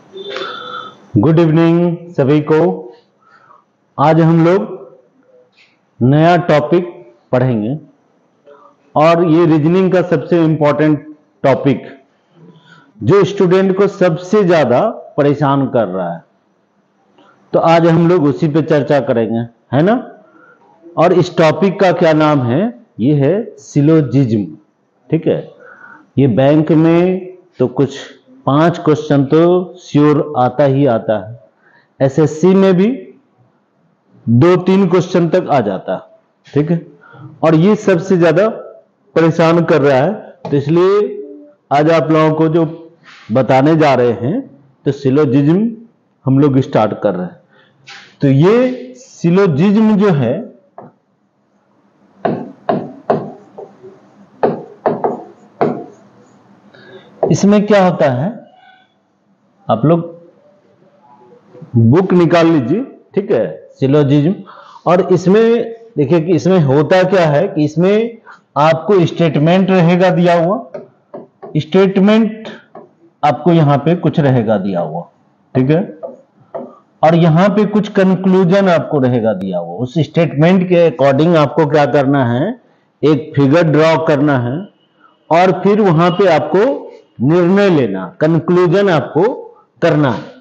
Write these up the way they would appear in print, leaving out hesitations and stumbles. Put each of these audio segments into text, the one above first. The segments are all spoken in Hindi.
गुड इवनिंग सभी को। आज हम लोग नया टॉपिक पढ़ेंगे और ये रीजनिंग का सबसे इंपॉर्टेंट टॉपिक जो स्टूडेंट को सबसे ज्यादा परेशान कर रहा है, तो आज हम लोग उसी पे चर्चा करेंगे, है ना। और इस टॉपिक का क्या नाम है? ये है सिलोजिज्म। ठीक है, ये बैंक में तो कुछ 5 क्वेश्चन तो श्योर आता ही आता है, एसएससी में भी 2-3 क्वेश्चन तक आ जाता है। ठीक है, और ये सबसे ज्यादा परेशान कर रहा है, तो इसलिए आज आप लोगों को जो बताने जा रहे हैं तो सिलोजिज्म हम लोग स्टार्ट कर रहे हैं। तो ये सिलोजिज्म जो है इसमें क्या होता है, आप लोग बुक निकाल लीजिए। ठीक है, सिलोजिज्म। और इसमें देखिए कि इसमें होता क्या है कि इसमें आपको स्टेटमेंट रहेगा दिया हुआ, स्टेटमेंट आपको यहां पे कुछ रहेगा दिया हुआ। ठीक है, और यहां पे कुछ कंक्लूजन आपको रहेगा दिया हुआ। उस स्टेटमेंट के अकॉर्डिंग आपको क्या करना है, एक फिगर ड्रॉ करना है और फिर वहां पे आपको निर्णय लेना, कंक्लूजन आपको करना है।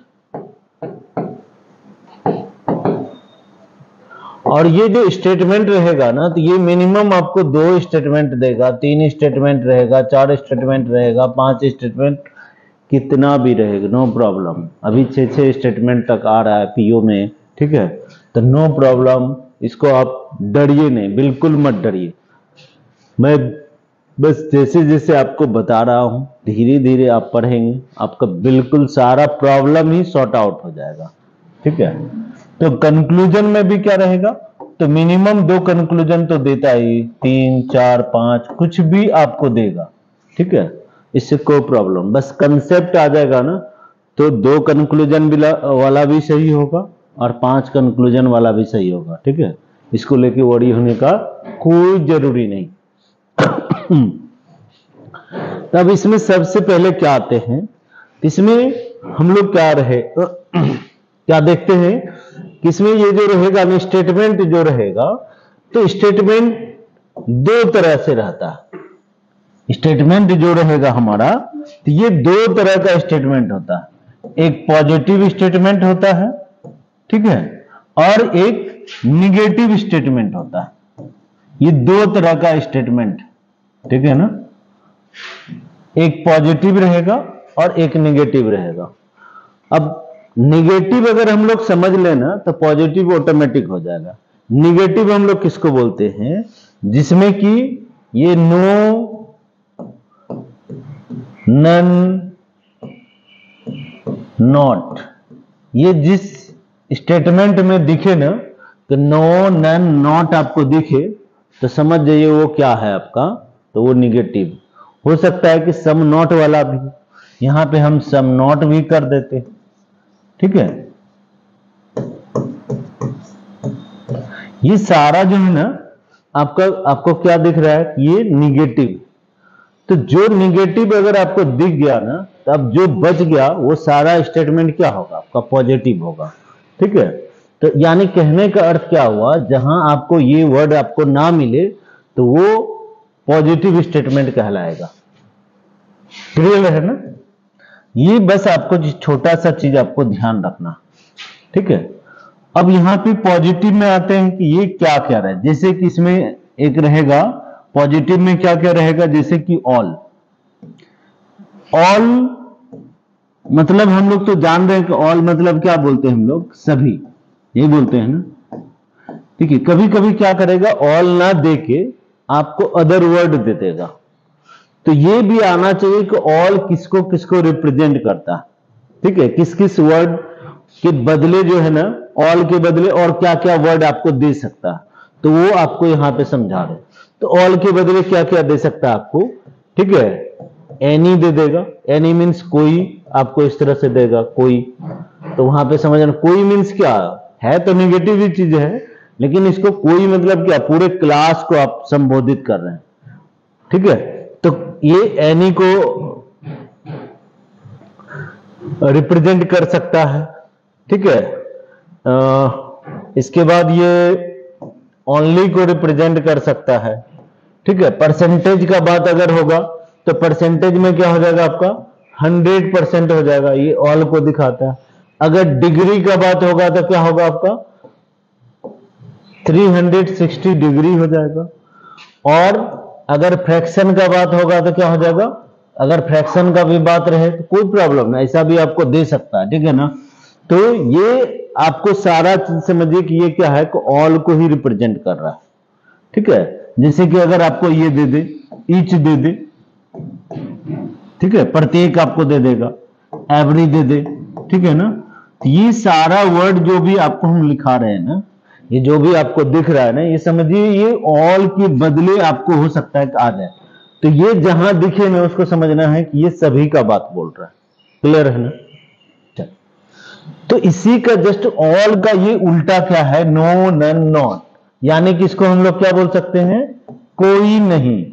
और ये जो स्टेटमेंट रहेगा ना, तो ये मिनिमम आपको 2 स्टेटमेंट देगा, 3 स्टेटमेंट रहेगा, 4 स्टेटमेंट रहेगा, 5 स्टेटमेंट, कितना भी रहेगा, नो प्रॉब्लम। अभी 6 स्टेटमेंट तक आ रहा है पीओ में। ठीक है, तो नो प्रॉब्लम, इसको आप डरिए नहीं, बिल्कुल मत डरिए। मैं बस जैसे जैसे आपको बता रहा हूं, धीरे धीरे आप पढ़ेंगे, आपका बिल्कुल सारा प्रॉब्लम ही सॉर्ट आउट हो जाएगा। ठीक है, तो कंक्लूजन में भी क्या रहेगा, तो मिनिमम 2 कंक्लूजन तो देता ही, 3, 4, 5 कुछ भी आपको देगा। ठीक है, इससे कोई प्रॉब्लम, बस कंसेप्ट आ जाएगा ना, तो 2 कंक्लूजन वाला भी सही होगा और 5 कंक्लूजन वाला भी सही होगा। ठीक है, इसको लेके वरी होने का कोई जरूरी नहीं। तब इसमें सबसे पहले क्या आते हैं, इसमें हम लोग क्या देखते हैं कि इसमें ये जो रहेगा ना, स्टेटमेंट जो रहेगा, तो स्टेटमेंट 2 तरह से रहता है। स्टेटमेंट जो रहेगा हमारा, तो ये 2 तरह का स्टेटमेंट होता है। एक पॉजिटिव स्टेटमेंट होता है, ठीक है, और एक निगेटिव स्टेटमेंट होता है। ये 2 तरह का स्टेटमेंट, ठीक है ना, एक पॉजिटिव रहेगा और एक निगेटिव रहेगा। अब निगेटिव अगर हम लोग समझ लेना तो पॉजिटिव ऑटोमेटिक हो जाएगा। निगेटिव हम लोग किसको बोलते हैं, जिसमें कि ये नो, नन, नॉट, ये जिस स्टेटमेंट में दिखे ना, कि नो, नन, नॉट आपको दिखे, तो समझ जाइए वो क्या है आपका, तो वो निगेटिव। हो सकता है कि सम नॉट वाला भी, यहां पे हम सम नॉट भी कर देते। ठीक है, ये सारा जो है ना आपको क्या दिख रहा है, ये निगेटिव। तो जो निगेटिव अगर आपको दिख गया ना, तो अब जो बच गया वो सारा स्टेटमेंट क्या होगा, आपका पॉजिटिव होगा। ठीक है, तो यानी कहने का अर्थ क्या हुआ, जहां आपको ये वर्ड आपको ना मिले तो वो पॉजिटिव स्टेटमेंट कहलाएगा। क्लियर है ना? ये बस आपको छोटा सा चीज आपको ध्यान रखना। ठीक है, अब यहां पे पॉजिटिव में आते हैं कि ये क्या क्या रहे, जैसे कि इसमें एक रहेगा पॉजिटिव में क्या क्या रहेगा, जैसे कि ऑल। ऑल मतलब हम लोग तो जान रहे हैं कि ऑल मतलब क्या बोलते हैं हम लोग, सभी, ये बोलते हैं ना। ठीक है, कभी कभी क्या करेगा, ऑल ना देके आपको अदर वर्ड दे देगा, तो ये भी आना चाहिए कि ऑल किसको किसको रिप्रेजेंट करता है। ठीक है, किस किस वर्ड के बदले जो है ना, ऑल के बदले और क्या क्या वर्ड आपको दे सकता है, तो वो आपको यहां पे समझा रहे। तो ऑल के बदले क्या क्या दे सकता है आपको, ठीक है, एनी दे देगा, एनी मीन्स कोई, आपको इस तरह से देगा कोई। तो वहां पे समझना कोई मीन्स क्या है, तो निगेटिव ही चीज है, लेकिन इसको कोई मतलब क्या, पूरे क्लास को आप संबोधित कर रहे हैं। ठीक है, तो ये एनी को रिप्रेजेंट कर सकता है, ठीक है। इसके बाद ये ओनली को रिप्रेजेंट कर सकता है, ठीक है। परसेंटेज का बात अगर होगा तो परसेंटेज में क्या हो जाएगा आपका 100% हो जाएगा, ये ऑल को दिखाता है। अगर डिग्री का बात होगा तो क्या होगा आपका 360 डिग्री हो जाएगा। और अगर फ्रैक्शन का बात होगा तो क्या हो जाएगा, अगर फ्रैक्शन का भी बात रहे तो कोई प्रॉब्लम नहीं, ऐसा भी आपको दे सकता है, ठीक है ना। तो ये आपको सारा चीज समझिए कि ये क्या है कि ऑल को ही रिप्रेजेंट कर रहा है, ठीक है। जैसे कि अगर आपको ये दे दे, ईच दे दे, ठीक है, प्रत्येक आपको दे देगा, एवरी दे दे, ठीक है ना। तो ये सारा वर्ड जो भी आपको हम लिखा रहे हैं ना, ये जो भी आपको दिख रहा है ना, ये समझिए ये ऑल के बदले आपको हो सकता है कि आ जाए। तो ये जहां दिखे ना उसको समझना है कि ये सभी का बात बोल रहा है। क्लियर है ना। तो इसी का जस्ट ऑल का ये उल्टा क्या है, नो नन नॉट, यानी कि इसको हम लोग क्या बोल सकते हैं, कोई नहीं।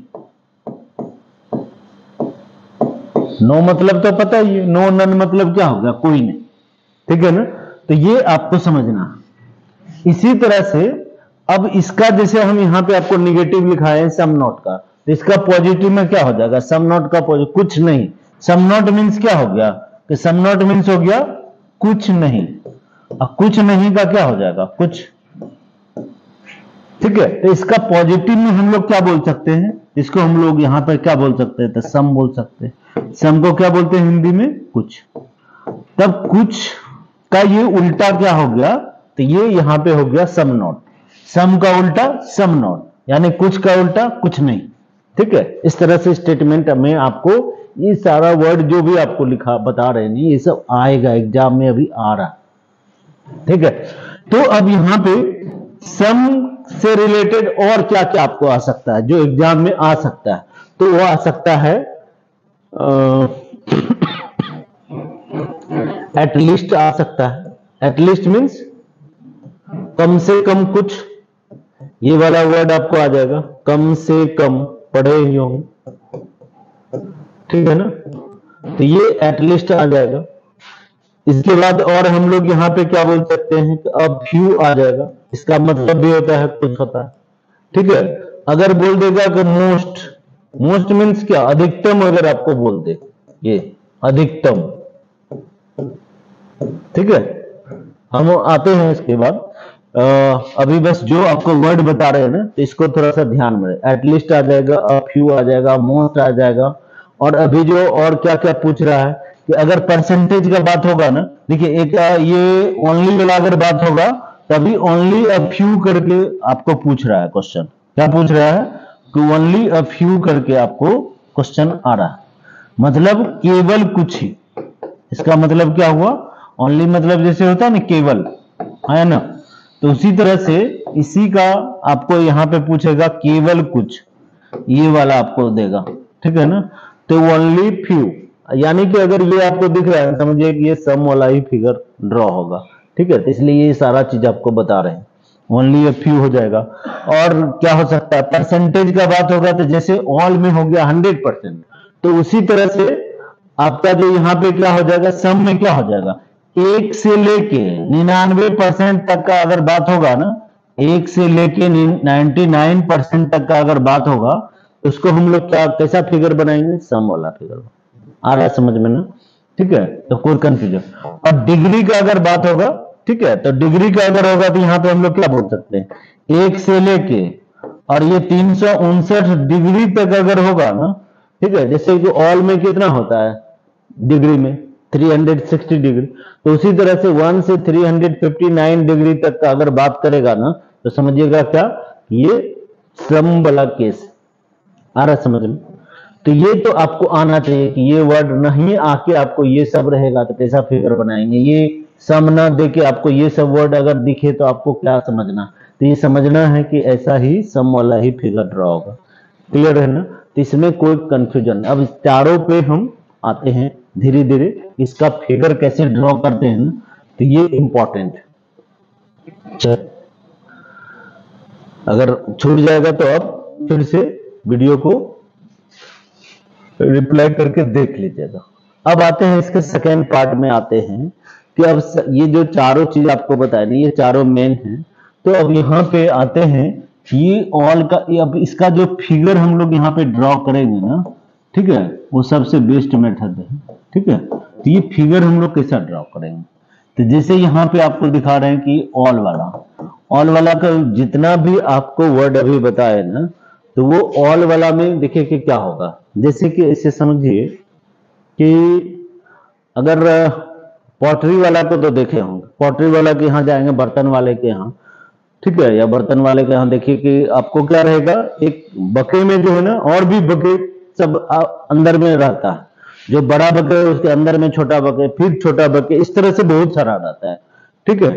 नो मतलब तो पता ही है, नो नन मतलब क्या हो गया, कोई नहीं, ठीक है ना। तो ये आपको समझना। इसी तरह से अब इसका जैसे हम यहां पे आपको निगेटिव लिखा है सम नॉट का, तो इसका पॉजिटिव में क्या हो जाएगा, सम नॉट का पॉजिटिव कुछ नहीं। सम नॉट मीन्स क्या हो गया, कि सम नॉट मीन्स हो गया कुछ नहीं। अब कुछ नहीं का क्या हो जाएगा, कुछ, ठीक है। तो इसका पॉजिटिव में हम लोग क्या बोल सकते हैं, इसको हम लोग यहां पर क्या बोल सकते हैं, तो सम बोल सकते हैं। सम को क्या बोलते हैं हिंदी में, कुछ। तब कुछ का ये उल्टा क्या हो गया, तो ये यहां पे हो गया सम नॉट। सम का उल्टा सम नॉट, यानी कुछ का उल्टा कुछ नहीं, ठीक है। इस तरह से स्टेटमेंट में आपको ये सारा वर्ड जो भी आपको लिखा बता रहे हैं ये सब आएगा एग्जाम में, अभी आ रहा, ठीक है। तो अब यहां पे सम से रिलेटेड और क्या क्या आपको आ सकता है जो एग्जाम में आ सकता है, तो वो आ सकता है एटलीस्ट आ सकता है। एटलीस्ट मीन्स कम से कम कुछ, ये वाला वर्ड आपको आ जाएगा, कम से कम, पढ़े ही होंगे, ठीक है ना। तो ये एटलीस्ट आ जाएगा। इसके बाद और हम लोग यहाँ पे क्या बोल सकते हैं कि अब फ्यू आ जाएगा, इसका मतलब भी होता है कुछ होता है, ठीक है। अगर बोल देगा कि मोस्ट, मोस्ट मीन्स क्या, अधिकतम, अगर आपको बोल दे ये अधिकतम, ठीक है। हम आते हैं इसके बाद अभी बस जो आपको वर्ड बता रहे हैं ना, तो इसको थोड़ा सा ध्यान में, एटलीस्ट आ जाएगा, अ फ्यू आ जाएगा, मोस्ट आ जाएगा। और अभी जो और क्या क्या पूछ रहा है कि अगर परसेंटेज का बात होगा ना, देखिए एक ये ओनली वाला अगर बात होगा तभी ओनली अ फ्यू करके आपको पूछ रहा है क्वेश्चन। क्या पूछ रहा है कि ओनली अ फ्यू करके आपको क्वेश्चन आ रहा है, मतलब केवल कुछ ही। इसका मतलब क्या हुआ, ओनली मतलब जैसे होता है ना केवल, है ना। तो उसी तरह से इसी का आपको यहां पे पूछेगा केवल कुछ, ये वाला आपको देगा, ठीक है ना। तो ओनली फ्यू, यानी कि अगर ये आपको दिख रहा है समझिए कि ये सम वाला ही फिगर ड्रॉ होगा, ठीक है। तो इसलिए ये सारा चीज आपको बता रहे हैं, ओनली अ फ्यू हो जाएगा। और क्या हो सकता है, परसेंटेज का बात होगा तो जैसे ऑल में हो गया 100%, तो उसी तरह से आपका जो यहाँ पे क्या हो जाएगा, सम में क्या हो जाएगा, 1 से लेके 99% तक का अगर बात होगा ना, 1 से लेके 99% तक का अगर बात होगा, उसको हम लोग क्या कैसा फिगर बनाएंगे, सम वाला फिगर। आ रहा है समझ में ना, ठीक है। तो कोई कंफ्यूजन। और डिग्री का अगर बात होगा, ठीक है, तो डिग्री का अगर होगा तो यहाँ पे हम लोग क्या बोल सकते हैं, 1 से लेके और ये 359 डिग्री तक अगर होगा ना, ठीक है। जैसे कि ऑल में कितना होता है डिग्री में 360 डिग्री, तो उसी तरह से 1 से 359 डिग्री तक का अगर बात करेगा ना, तो समझिएगा क्या, ये सम वाला केस। आ रहा समझ में। तो ये तो आपको आना चाहिए कि ये वर्ड नहीं आके आपको ये सब रहेगा तो कैसा फिगर बनाएंगे। ये सम ना देके आपको ये सब वर्ड अगर दिखे तो आपको क्या समझना, तो ये समझना है कि ऐसा ही सम वाला ही फिगर ड्रॉ होगा। क्लियर है ना। तो इसमें कोई कंफ्यूजन। अब चारों पे हम आते हैं धीरे धीरे, इसका फिगर कैसे ड्रॉ करते हैं ना, तो ये इंपॉर्टेंट है। अगर छूट जाएगा तो आप फिर से वीडियो को रिप्लाई करके देख लीजिएगा। अब आते हैं इसके सेकेंड पार्ट में आते हैं कि अब ये जो चारों चीज आपको बताया ये चारों मेन हैं। तो अब यहाँ पे आते हैं ये ऑल का, अब इसका जो फिगर हम लोग यहाँ पे ड्रॉ करेंगे ना, ठीक है, वो सबसे बेस्ट मेथड है, ठीक है। तो ये फिगर हम लोग कैसा ड्रॉ करेंगे, तो जैसे यहाँ पे आपको दिखा रहे हैं कि ऑल वाला का जितना भी आपको वर्ड अभी बताए ना, तो वो ऑल वाला में देखिए कि क्या होगा। जैसे कि इसे समझिए कि अगर पॉटरी वाला को तो देखे होंगे, पॉटरी वाला के यहाँ जाएंगे, बर्तन वाले के यहाँ, ठीक है, या बर्तन वाले के यहाँ देखिए कि आपको क्या रहेगा, एक बके में जो है ना और भी बके सब अंदर में रहता है, जो बड़ा बके उसके अंदर में छोटा बके, फिर छोटा बके, इस तरह से बहुत सारा रहता है, ठीक है।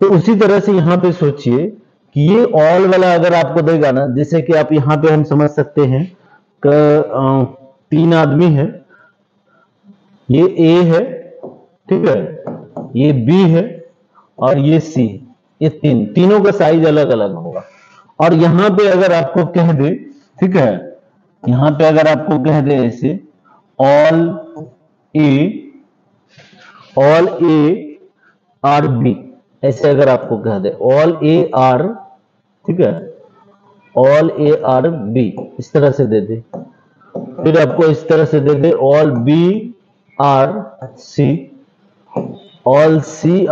तो उसी तरह से यहाँ पे सोचिए कि ये ऑल वाला अगर आपको देगा ना, जैसे कि आप यहाँ पे हम समझ सकते हैं कि 3 आदमी है, ये ए है, ठीक है, ये बी है और ये सी है, ये तीनों का साइज अलग अलग होगा। और यहां पे अगर आपको कह दे, ठीक है, यहां पे अगर आपको कह दे ऐसे ऑल ए आर बी, ऐसे अगर आपको कह दे ऑल ए आर, ठीक है, ऑल ए आर बी, इस तरह से दे दे, फिर आपको इस तरह से दे दे all B R C, all C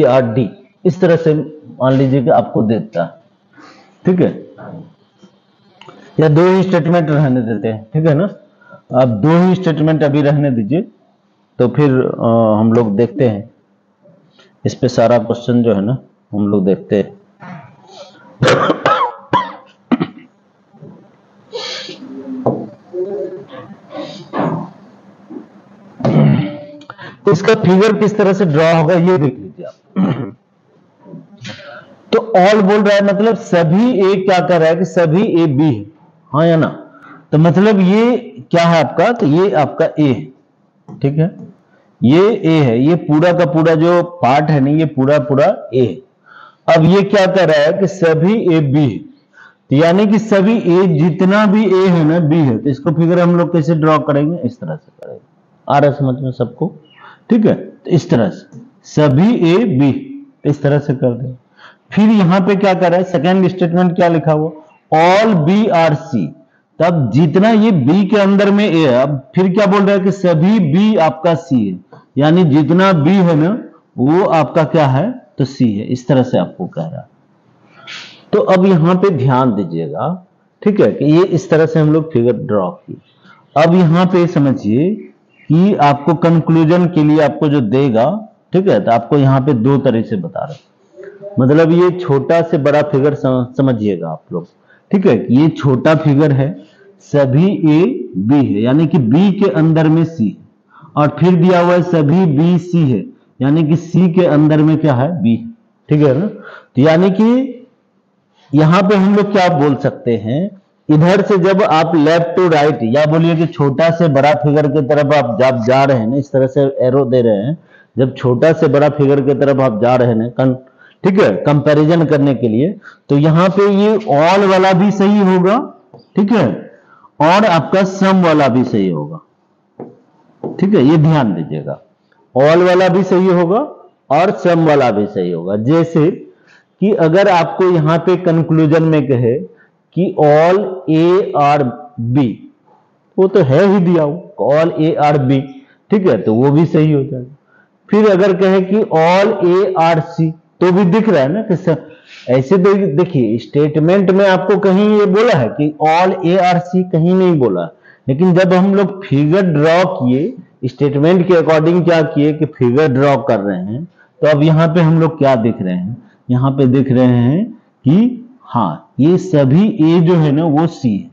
R D, इस तरह से मान लीजिए कि आपको देता है, ठीक है, या 2 ही स्टेटमेंट रहने देते हैं, ठीक है ना। आप 2 ही स्टेटमेंट अभी रहने दीजिए, तो फिर हम लोग देखते हैं इस पे सारा क्वेश्चन जो है ना हम लोग देखते हैं। तो इसका फिगर किस तरह से ड्रॉ होगा ये देख लीजिए आप। तो ऑल बोल रहा है मतलब सभी ए क्या कर रहा है कि सभी ए बी है, हाँ या ना। तो मतलब ये क्या है आपका, तो ये आपका ए है, ठीक है, ये ए है, ये पूरा का पूरा जो पार्ट है ना ये पूरा पूरा ए है। अब ये क्या कर रहा है कि सभी ए बी है, तो यानी कि सभी ए जितना भी ए है ना बी है, तो इसको फिगर हम लोग कैसे ड्रॉ करेंगे, इस तरह से करेंगे। आ रहा है समझ में सबको, ठीक है। तो इस तरह से सभी ए बी इस तरह से कर दें। फिर यहां पे क्या कर रहा है, सेकेंड स्टेटमेंट क्या लिखा हुआ, ऑल बी आर सी, तब जितना ये बी के अंदर में ए है, अब फिर क्या बोल रहा है कि सभी बी आपका सी है, यानी जितना बी है ना वो आपका क्या है, तो सी है, इस तरह से आपको कह रहा है। तो अब यहां पे ध्यान दीजिएगा, ठीक है, कि ये इस तरह से हम लोग फिगर ड्रॉ की। अब यहां पे समझिए कि आपको कंक्लूजन के लिए आपको जो देगा, ठीक है, तो आपको यहाँ पे 2 तरह से बता रहे, मतलब ये छोटा से बड़ा फिगर समझिएगा आप लोग, ठीक है। ये छोटा फिगर है, सभी ए बी है, यानी कि बी के अंदर में सी है, और फिर दिया हुआ है सभी बी सी है, यानी कि सी के अंदर में क्या है, बी, ठीक है ना। तो यानी कि यहां पे हम लोग क्या बोल सकते हैं, इधर से जब आप लेफ्ट टू राइट, या बोलिए कि छोटा से बड़ा फिगर की तरफ आप जब जा रहे हैं ना, इस तरह से एरो दे रहे हैं, जब छोटा से बड़ा फिगर की तरफ आप जा रहे हैं, ठीक है, कंपैरिजन करने के लिए, तो यहां पे ये ऑल वाला भी सही होगा, ठीक है, और आपका सम वाला भी सही होगा, ठीक है, ये ध्यान दीजिएगा, ऑल वाला भी सही होगा और सम वाला भी सही होगा। जैसे कि अगर आपको यहां पे कंक्लूजन में कहे कि ऑल ए आर बी, वो तो है ही दिया हो ऑल ए आर बी, ठीक है, तो वो भी सही हो जाएगा। फिर अगर कहे कि ऑल ए आर सी, तो भी दिख रहा है ना कि ऐसे तो देखिए स्टेटमेंट में आपको कहीं ये बोला है कि ऑल ए आर सी, कहीं नहीं बोला, लेकिन जब हम लोग फिगर ड्रॉ किए स्टेटमेंट के अकॉर्डिंग क्या किए कि फिगर ड्रॉ कर रहे हैं, तो अब यहां पे हम लोग क्या दिख रहे हैं, यहां पे दिख रहे हैं कि हाँ ये सभी ए जो है ना वो सी है।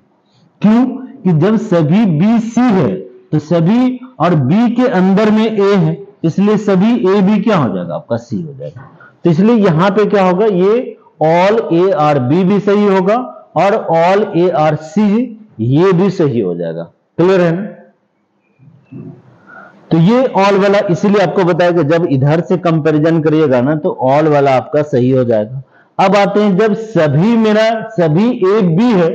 क्यों कि जब सभी बी सी है तो सभी और बी के अंदर में ए है, इसलिए सभी ए बी क्या हो जाएगा, आपका सी हो जाएगा। तो इसलिए यहां पे क्या होगा, ये ऑल ए आर बी भी सही होगा और ऑल ए आर सी ये भी सही हो जाएगा। क्लियर है ना। तो ये ऑल वाला इसीलिए आपको बताया कि जब इधर से कंपैरिजन करिएगा ना तो ऑल वाला आपका सही हो जाएगा। अब आते हैं जब सभी मेरा सभी ए बी है,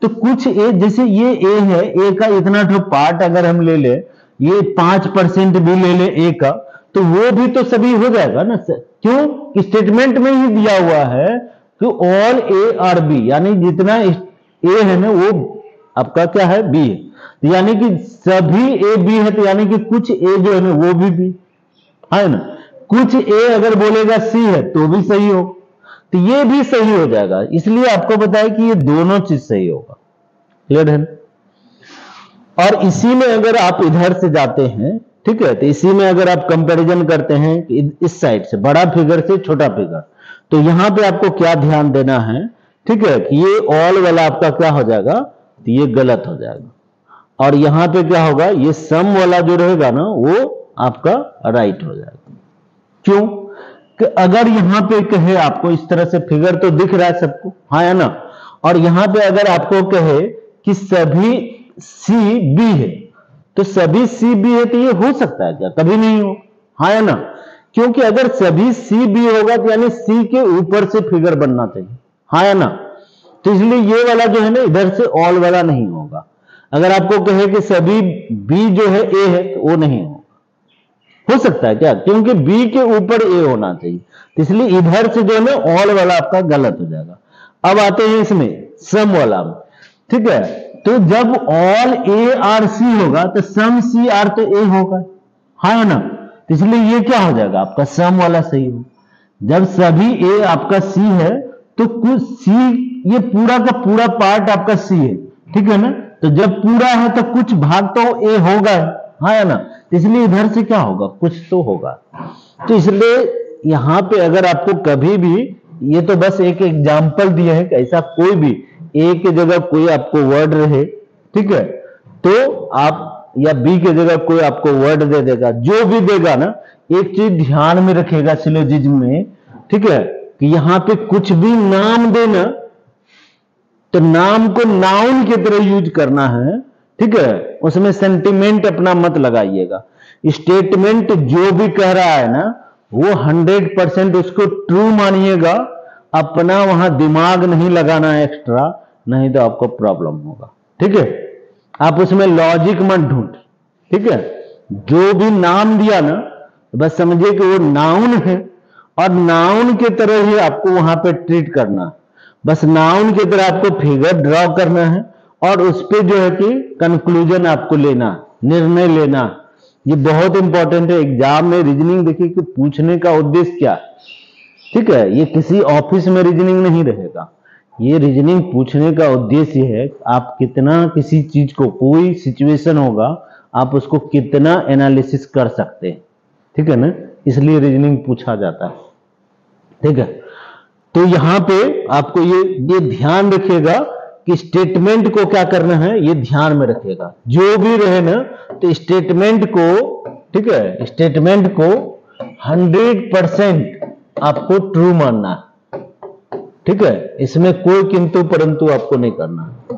तो कुछ ए, जैसे ये ए है, ए का इतना जो पार्ट अगर हम ले ले, ये 5% भी ले ले ए का, तो वो भी तो सभी हो जाएगा ना। क्यों? स्टेटमेंट में ही दिया हुआ है कि ऑल ए आर बी, यानी जितना ए है ना वो आपका क्या है, बी है। तो यानी कि सभी ए बी है, तो यानी कि कुछ ए जो है ना वो भी बी है ना। कुछ ए अगर बोलेगा सी है तो भी सही हो, तो ये भी सही हो जाएगा। इसलिए आपको बताया कि ये दोनों चीज सही होगा। क्लियर है? और इसी में अगर आप इधर से जाते हैं, ठीक है, तो इसी में अगर आप कंपैरिजन करते हैं इस साइड से, बड़ा फिगर से छोटा फिगर, तो यहां पे आपको क्या ध्यान देना है, ठीक है, कि ये ऑल वाला आपका क्या हो जाएगा, तो ये गलत हो जाएगा। और यहां पे क्या होगा, ये सम वाला जो रहेगा ना वो आपका राइट हो जाएगा। क्यों? कि अगर यहां पे कहे आपको, इस तरह से फिगर तो दिख रहा है सबको, हाँ या ना, और यहां पे अगर आपको कहे कि सभी सी बी है, तो सभी सी बी है, तो ये हो सकता है क्या? कभी नहीं हो, हाँ या ना। क्योंकि अगर सभी सी बी होगा तो यानी सी के ऊपर से फिगर बनना चाहिए, हाँ या ना। तो इसलिए ये वाला जो है ना इधर से ऑल वाला नहीं होगा। अगर आपको कहे कि सभी बी जो है ए है, तो वो नहीं होगा। हो सकता है क्या? क्योंकि बी के ऊपर ए होना चाहिए, तो इसलिए इधर से जो है ना ऑल वाला आपका गलत हो जाएगा। अब आते हैं इसमें सम वाला में, ठीक है। तो जब ऑल ए आर सी होगा तो सम सी आर तो ए होगा, हाँ ना। तो इसलिए ये क्या हो जाएगा आपका सम वाला सही हो। जब सभी ए आपका सी है तो कुछ सी, ये पूरा का पूरा पार्ट आपका सी है, ठीक है ना। तो जब पूरा है तो कुछ भाग तो ए होगा, हाँ ना। इसलिए इधर से क्या होगा, कुछ तो होगा। तो इसलिए यहां पे अगर आपको कभी भी, ये तो बस एक एग्जांपल दिया है, ऐसा कोई भी ए के जगह कोई आपको वर्ड रहे, ठीक है, तो आप, या बी के जगह कोई आपको वर्ड दे देगा, जो भी देगा ना, एक चीज ध्यान में रखेगा सिलोजिज्म में, ठीक है, कि यहां पे कुछ भी नाम देना तो नाम को नाउन की तरह यूज करना है, ठीक है। उसमें सेंटिमेंट अपना मत लगाइएगा। स्टेटमेंट जो भी कह रहा है ना वो 100% उसको ट्रू मानिएगा। अपना वहां दिमाग नहीं लगाना है एक्स्ट्रा, नहीं तो आपको प्रॉब्लम होगा, ठीक है। आप उसमें लॉजिक मत ढूंढ, ठीक है। जो भी नाम दिया ना बस समझिए कि वो नाउन है और नाउन के तरह ही आपको वहां पे ट्रीट करना है। बस नाउन की तरह आपको फिगर ड्रॉ करना है और उस पर जो है कि कंक्लूजन आपको लेना, निर्णय लेना। ये बहुत इंपॉर्टेंट है एग्जाम में। रीजनिंग देखिए कि पूछने का उद्देश्य क्या है, ठीक है। ये किसी ऑफिस में रीजनिंग नहीं रहेगा। ये रीजनिंग पूछने का उद्देश्य है आप कितना किसी चीज को, कोई सिचुएशन होगा आप उसको कितना एनालिसिस कर सकते हैं, ठीक है ना। इसलिए रीजनिंग पूछा जाता है, ठीक है। तो यहां पे आपको ये ध्यान रखिएगा कि स्टेटमेंट को क्या करना है, ये ध्यान में रखिएगा। जो भी रहे ना तो स्टेटमेंट को, ठीक है, स्टेटमेंट को 100% आपको ट्रू मानना है, ठीक है। इसमें कोई किंतु परंतु आपको नहीं करना है।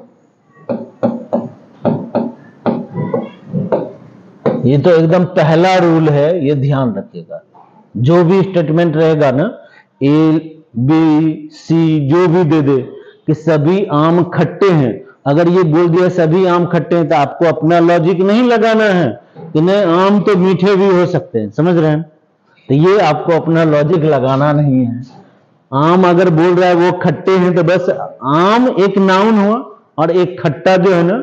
ये तो एकदम पहला रूल है, ये ध्यान रखिएगा। जो भी स्टेटमेंट रहेगा ना, ए बी सी जो भी दे दे कि सभी आम खट्टे हैं, अगर ये बोल दिया सभी आम खट्टे हैं तो आपको अपना लॉजिक नहीं लगाना है कि नहीं आम तो मीठे भी हो सकते हैं, समझ रहे हैं। तो ये आपको अपना लॉजिक लगाना नहीं है। आम अगर बोल रहा है वो खट्टे हैं तो बस आम एक नाउन हुआ और एक खट्टा जो है ना,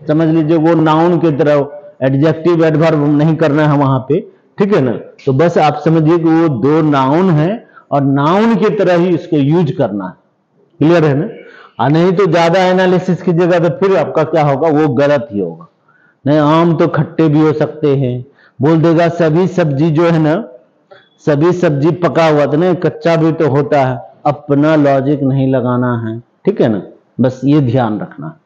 समझ लीजिए वो नाउन की तरह, एडजेक्टिव एडवर्ब नहीं करना है वहां पे, ठीक है ना। तो बस आप समझिए कि वो दो नाउन है और नाउन की तरह ही इसको यूज करना है। क्लियर है ना। और नहीं तो ज्यादा एनालिसिस की जगह तो फिर आपका क्या होगा, वो गलत ही होगा। नहीं आम तो खट्टे भी हो सकते हैं, बोल देगा सभी सब्जी जो है ना, सभी सब्जी पका हुआ तो नहीं कच्चा भी तो होता है। अपना लॉजिक नहीं लगाना है, ठीक है ना। बस ये ध्यान रखना है।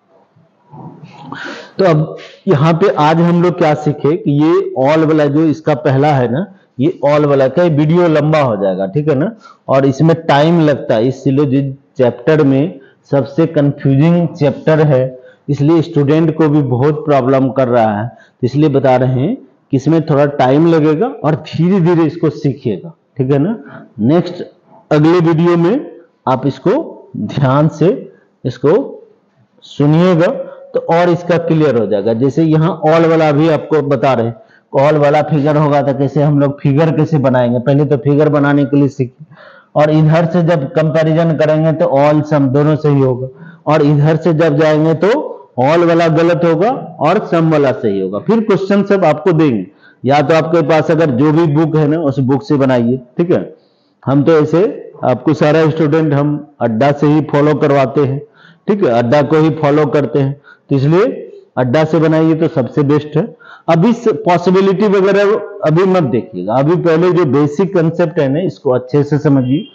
तो अब यहां पे आज हम लोग क्या सीखे कि ये ऑल वाला जो इसका पहला है ना, ये ऑल वाला का वीडियो लंबा हो जाएगा, ठीक है ना। और इसमें टाइम लगता है। इस सिलोजिज्म चैप्टर में सबसे कंफ्यूजिंग चैप्टर है, इसलिए स्टूडेंट को भी बहुत प्रॉब्लम कर रहा है। तो इसलिए बता रहे हैं कि इसमें थोड़ा टाइम लगेगा और धीरे धीरे इसको सीखिएगा, ठीक है ना। नेक्स्ट अगले वीडियो में आप इसको ध्यान से इसको सुनिएगा तो और इसका क्लियर हो जाएगा। जैसे यहाँ ऑल वाला भी आपको बता रहे, ऑल वाला फिगर होगा तो कैसे हम लोग फिगर कैसे बनाएंगे, पहले तो फिगर बनाने के लिए सीखें, और इधर से जब कंपैरिजन करेंगे तो ऑल सम दोनों सही होगा, और इधर से जब जाएंगे तो ऑल वाला गलत होगा और सम वाला सही होगा। फिर क्वेश्चन सब आपको देंगे, या तो आपके पास अगर जो भी बुक है ना उस बुक से बनाइए, ठीक है। हम तो ऐसे आपको सारा स्टूडेंट हम अड्डा से ही फॉलो करवाते हैं, ठीक है, अड्डा को ही फॉलो करते हैं, तो इसलिए अड्डा से बनाइए तो सबसे बेस्ट है। अभी पॉसिबिलिटी वगैरह अभी मत देखिएगा, अभी पहले जो बेसिक कंसेप्ट है ना इसको अच्छे से समझिए,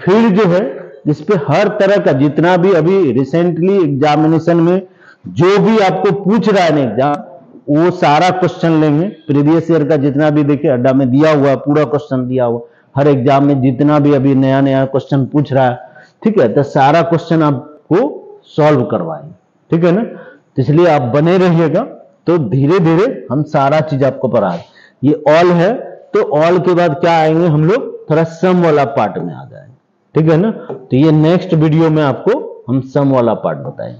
फिर जो है जिसपे हर तरह का जितना भी अभी रिसेंटली एग्जामिनेशन में जो भी आपको पूछ रहा है ना एग्जाम, वो सारा क्वेश्चन लेंगे। प्रीवियस ईयर का जितना भी देखिए अड्डा में दिया हुआ, पूरा क्वेश्चन दिया हुआ, हर एग्जाम में जितना भी अभी नया नया क्वेश्चन पूछ रहा है, ठीक है, तो सारा क्वेश्चन आपको सॉल्व करवाएंगे, ठीक है ना। तो इसलिए आप बने रहिएगा, तो धीरे धीरे हम सारा चीज आपको पढ़ा रहे। ये ऑल है तो ऑल के बाद क्या आएंगे हम लोग, थोड़ा सम वाला पार्ट में आ जाएंगे, ठीक है ना। तो ये नेक्स्ट वीडियो में आपको हम सम वाला पार्ट बताएंगे।